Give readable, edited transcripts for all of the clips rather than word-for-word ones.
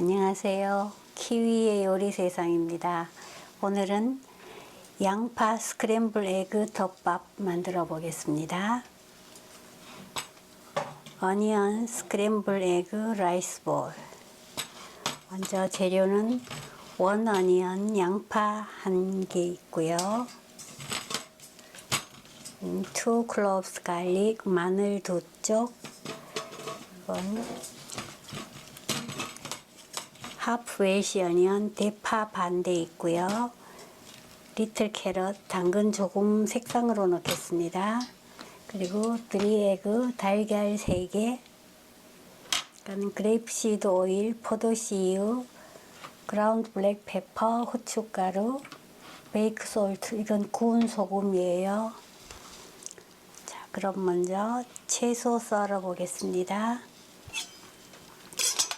안녕하세요. 키위의 요리 세상입니다. 오늘은 양파 스크램블 에그 덮밥 만들어 보겠습니다. 어니언 스크램블 에그 라이스 볼. 먼저 재료는 원 어니언 양파 1개 있고요. 2 cloves 갈릭 마늘 2쪽, 이건 하프 웰시 어니언 대파 반대 있고요. 리틀 캐럿 당근 조금 색상으로 넣겠습니다. 그리고 3 에그 달걀 3개, 그레이프시드 오일, 포도씨유, 그라운드 블랙 페퍼, 후춧가루, 베이크 솔트, 이건 구운 소금이에요. 자, 그럼 먼저 채소 썰어 보겠습니다.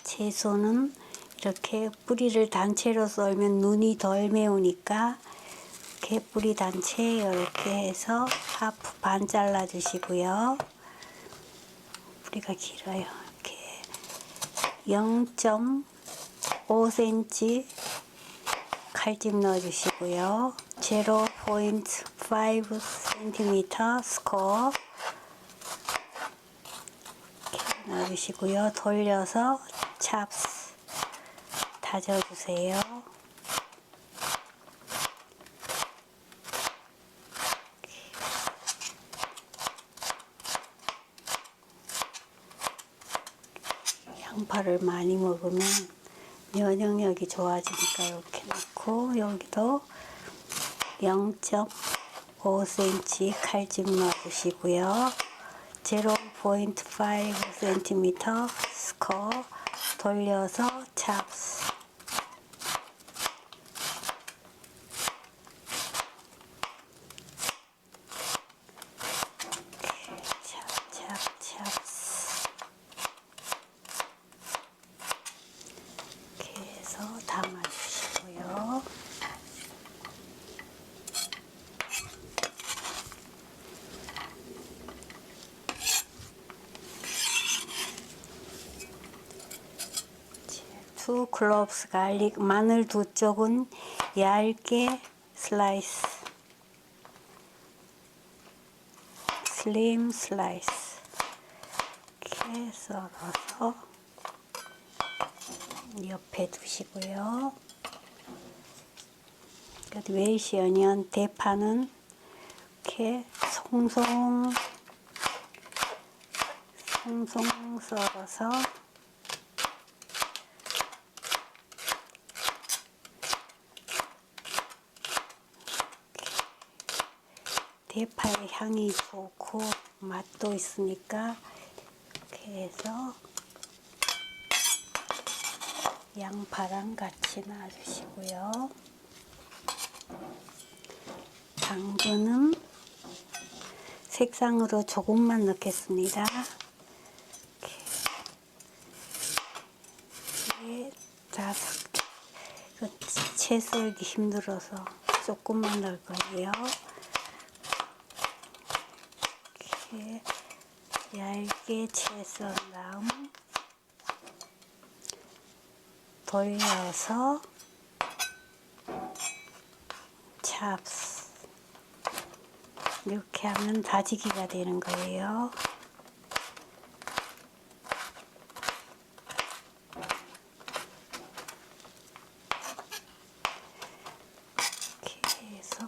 채소는 이렇게 뿌리를 단체로 썰면 눈이 덜 매우니까 이렇게 뿌리 단체 이렇게 해서 하프 반 잘라 주시고요. 뿌리가 길어요. 이렇게 0.5cm 칼집 넣어 주시고요. 0.5cm 스코어 이렇게 넣어 주시고요. 돌려서 찹스 다져주세요. 양파를 많이 먹으면 면역력이 좋아지니까 이렇게 넣고, 여기도 0.5cm 칼집 넣어주시고요. 0.5cm 스코어 돌려서 찹스. 이렇게 해서 담아주시고요. 투 클로브스 갈릭 마늘 2쪽은 얇게 슬라이스, 슬림 슬라이스 이렇게 썰어서 옆에 두시고요. 웰시 어니언 대파는 이렇게 송송 썰어서 대파의 향이 좋고 맛도 있으니까 이렇게 해서 양파랑 같이 놔주시고요. 당근은 색상으로 조금만 넣겠습니다. 이게 다 채 썰기 힘들어서 조금만 넣을 거예요. 이렇게 얇게 채 썰은 다음 돌려서 찹스 이렇게 하면 다지기가 되는 거예요. 이렇게 해서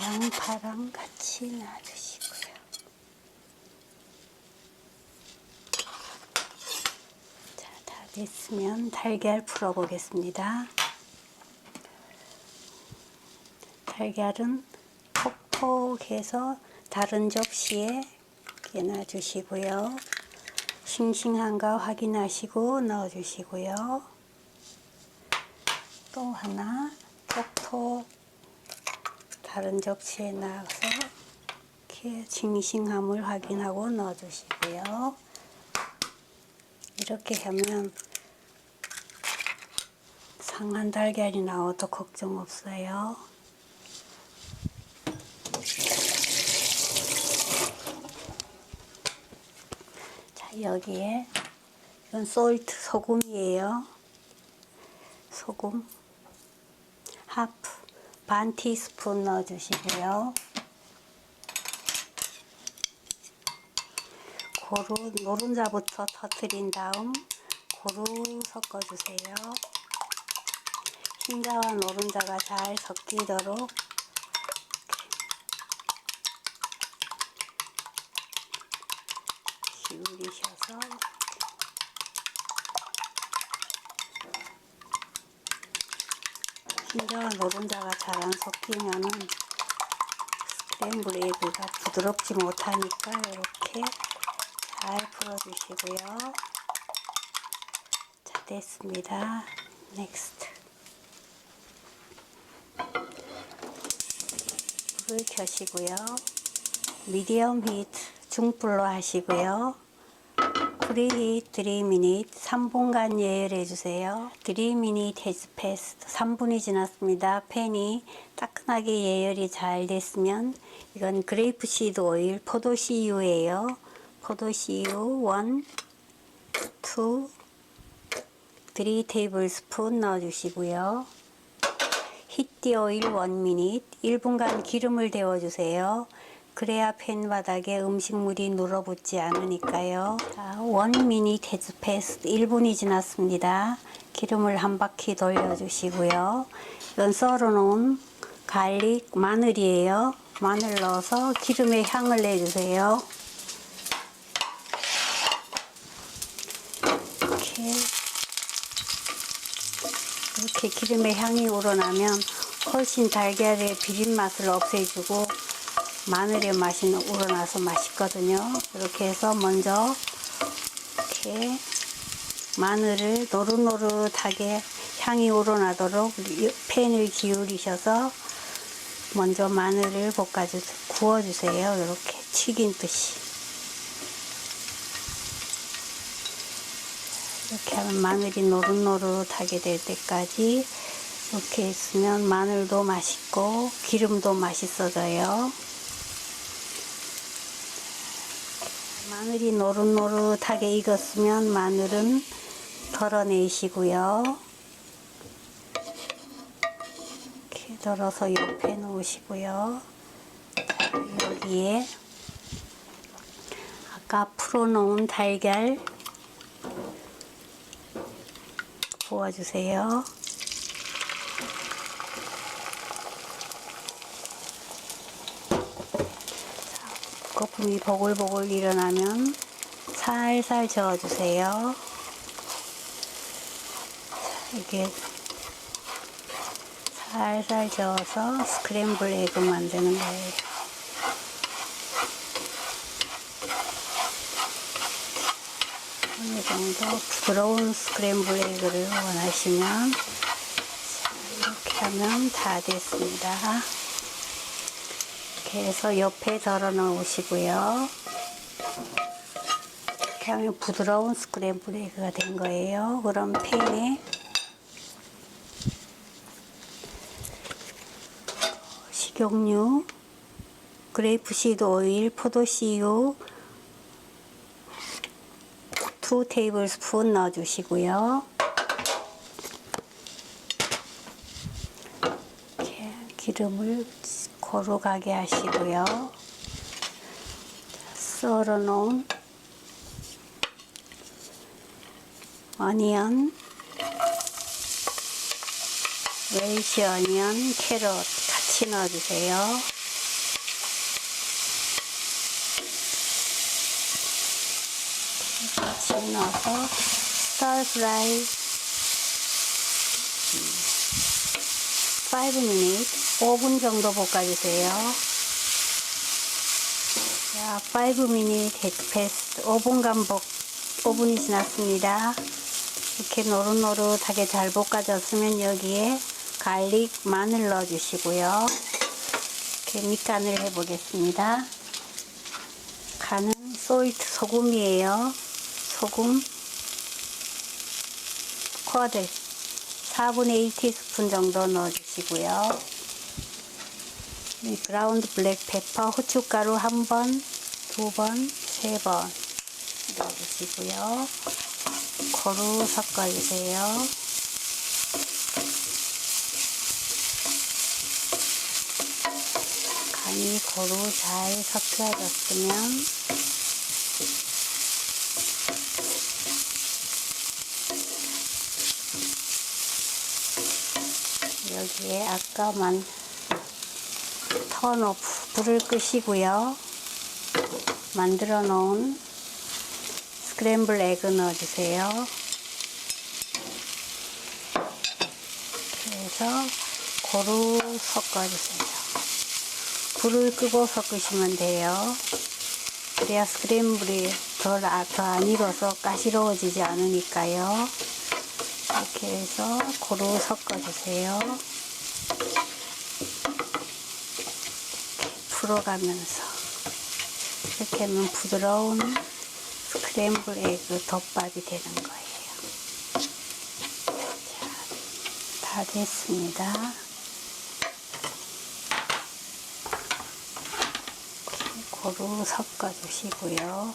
양파랑 같이 놔주시고요. 자, 다 됐으면 달걀 풀어 보겠습니다. 달걀은 톡톡해서 다른 접시에 이렇게 놔주시고요. 싱싱한가 확인하시고 넣어주시고요. 또 하나 톡톡 다른 접시에 놔서 이렇게 싱싱함을 확인하고 넣어주시고요. 이렇게 하면 상한 달걀이 나와도 걱정 없어요. 자, 여기에 이건 솔트 소금이에요. 소금 하프 반 티스푼 넣어주시고요. 고루 노른자부터 터뜨린 다음 고루 섞어주세요. 흰자와 노른자가 잘 섞이도록 기울이셔서 흰자와 노른자가 잘 안 섞이면은 스크램블 에그가 부드럽지 못하니까 이렇게 잘 풀어주시고요. 자, 됐습니다. 넥스트. 불을 켜시고요. 미디엄 히트 중불로 하시고요. 프리히트 3미닛 3분간 예열해 주세요. 3미닛 has passed 3분이 지났습니다. 팬이 따끈하게 예열이 잘 됐으면 이건 그레이프시드 오일 포도씨유예요. 포도씨유 1, 2, 3 테이블스푼 넣어주시고요. 히트 오일 1미닛 1분간 기름을 데워주세요. 그래야 팬 바닥에 음식물이 눌어붙지 않으니까요. 자, 1미닛 has passed 1분이 지났습니다. 기름을 한 바퀴 돌려주시고요. 이건 썰어놓은 갈릭 마늘이에요. 마늘 넣어서 기름에 향을 내주세요. 이렇게 기름에 향이 우러나면 훨씬 달걀의 비린 맛을 없애주고 마늘의 맛이 우러나서 맛있거든요. 이렇게 해서 먼저 이렇게 마늘을 노릇노릇하게 향이 우러나도록 팬을 기울이셔서 먼저 마늘을 구워주세요. 이렇게 튀긴듯이. 이렇게 하면 마늘이 노릇노릇하게 될 때까지 이렇게 있으면 마늘도 맛있고 기름도 맛있어져요. 마늘이 노릇노릇하게 익었으면 마늘은 덜어내시고요. 이렇게 덜어서 옆에 놓으시고요. 여기에 아까 풀어놓은 달걀 부어주세요. 거품이 보글보글 일어나면 살살 저어주세요. 이게 살살 저어서 스크램블 에그 만드는 거예요. 어느 정도 부드러운 스크램블 에그를 원하시면 이렇게 하면 다 됐습니다. 이렇게 해서 옆에 덜어 넣으시고요. 이렇게 하면 부드러운 스크램블 에그가 된 거예요. 그럼 팬에 식용유, 그레이프시드 오일, 포도씨유 2 테이블스푼 넣어주시고요. 이렇게 기름을 고루 가게 하시고요. 썰어 놓은 어니언, 웰시 어니언, 캐럿 같이 넣어주세요. 같이 넣어서 스타트 프라이 5미닛 5분 정도 볶아주세요. 자, 5미닛 has passed 5분이 지났습니다. 이렇게 노릇노릇하게 잘 볶아졌으면 여기에 갈릭 마늘 넣어주시고요. 이렇게 밑간을 해보겠습니다. 간은 솔트 소금이에요. 소금 쿼드 4분의 1티스푼 정도 넣어주시고요. 브라운드 블랙 페퍼 후춧가루 1번, 2번, 3번 넣어주시고요. 고루 섞어주세요. 간이 고루 잘 섞여졌으면 여기에 아까만 턴오프 불을 끄시고요. 만들어 놓은 스크램블 에그 넣어주세요. 그래서 고루 섞어주세요. 불을 끄고 섞으시면 돼요. 그래야 스크램블이 더 안 익어서 가시러워지지 않으니까요. 이렇게 해서 고루 섞어주세요. 풀어가면서 이렇게 하면 부드러운 스크램블 에그 덮밥이 되는 거예요. 자, 다 됐습니다. 고루 섞어 주시고요.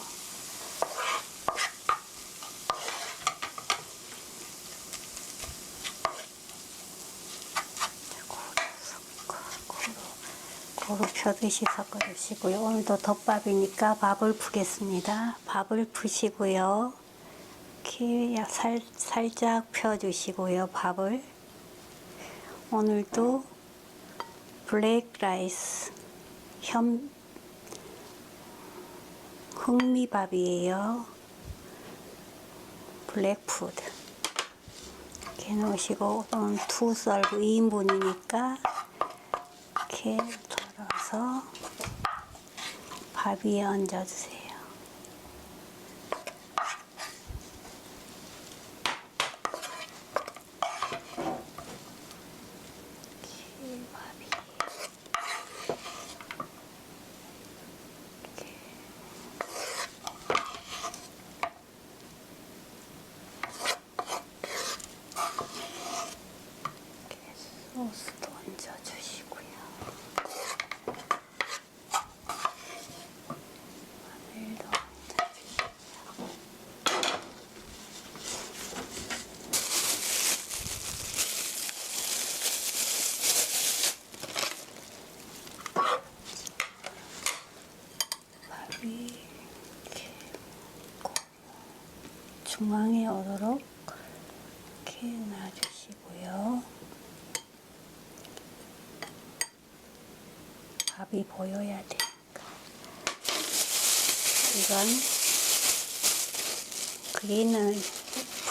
고루 펴듯이 섞어 주시고요. 오늘도 덮밥이니까 밥을 푸겠습니다. 밥을 푸시고요. 이렇게 살짝 펴 주시고요. 밥을. 오늘도 블랙 라이스 흑미밥이에요. 블랙푸드 이렇게 넣으시고, 오늘 2썰고 2인분이니까 이렇게 덜어서 밥 위에 얹어주세요. 이렇게 밥이 소스도 얹어주시고요. 마늘도 얹어주시고요. 밥이 이렇게 중앙에 오도록 이렇게 놔주시고요. 밥이 보여야 되니까. 이건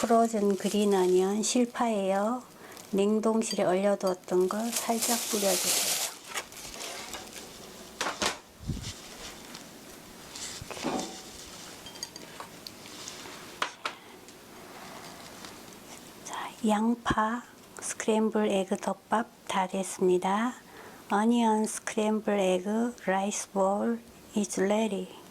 프로즌 그린 어니언 실파예요. 냉동실에 얼려두었던 걸 살짝 뿌려주세요. 자, 양파 스크램블 에그 덮밥 다 됐습니다. Onion scrambled egg rice bowl is ready.